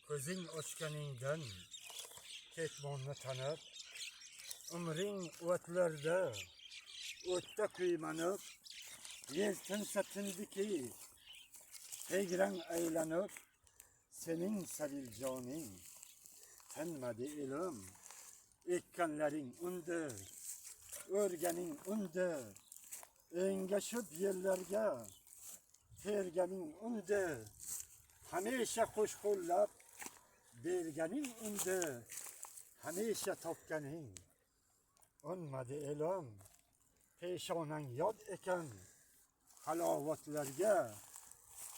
Ko'zing ochganingdan ketmonni tanib, umring o'tlarda, o'tda kuymanib, yer tinsa tindiki, tegrang aylanib, sening sabiljoning tinmadi elim, ekkanlaring undi, o'rganing undi, engashib yerlarga terganing undi, hamisha qo'shqo'llab berganing undi, hamisha topganing unmadi elim, peshonang yod ekan halovatlarga,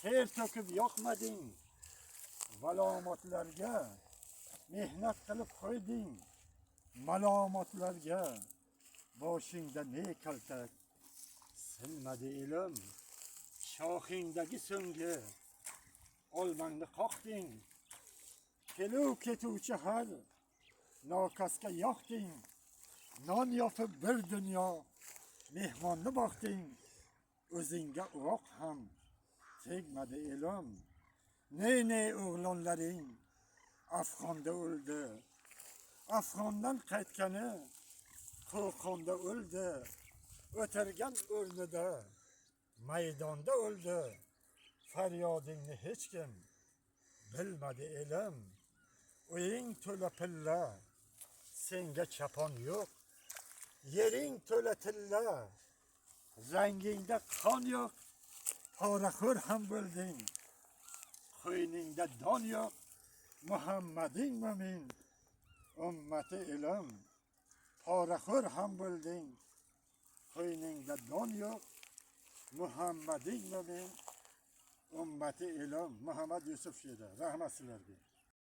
ter to'kib yoqmading valomatlarga, mehnat qilib qo'yding malomatlarga, boshingda ne kaltak sinmadi elim, shoxingdagi so'nggi olmangni qoqding, keluv ketuvchi har nokasga yoqding, non yopib bir dunyo mehmonni boqding, o'zingga uvoq ham tegmadi elim, ne o'g'lonlaring Afg'onda o'ldi, Afg'ondan qaytgani Qo'qonda o'ldi, o'tirgan o'rnida maydonda o'ldi, faryodingni hech kim bilmadi elim, uying to'la pilla, senga chapon yo'q, yering to'la tilla, rangingda qon yo'q, poraxo'r ham bo'lding, qo'yningda don yo'q, Muhammading mo'min, ummati elim, poraxo'r ham bo'lding, qo'yningda don yo'q, Muhammading mo'min, ummati elim. Muhammad Yusuf she'ri. Rahmat sizlarga.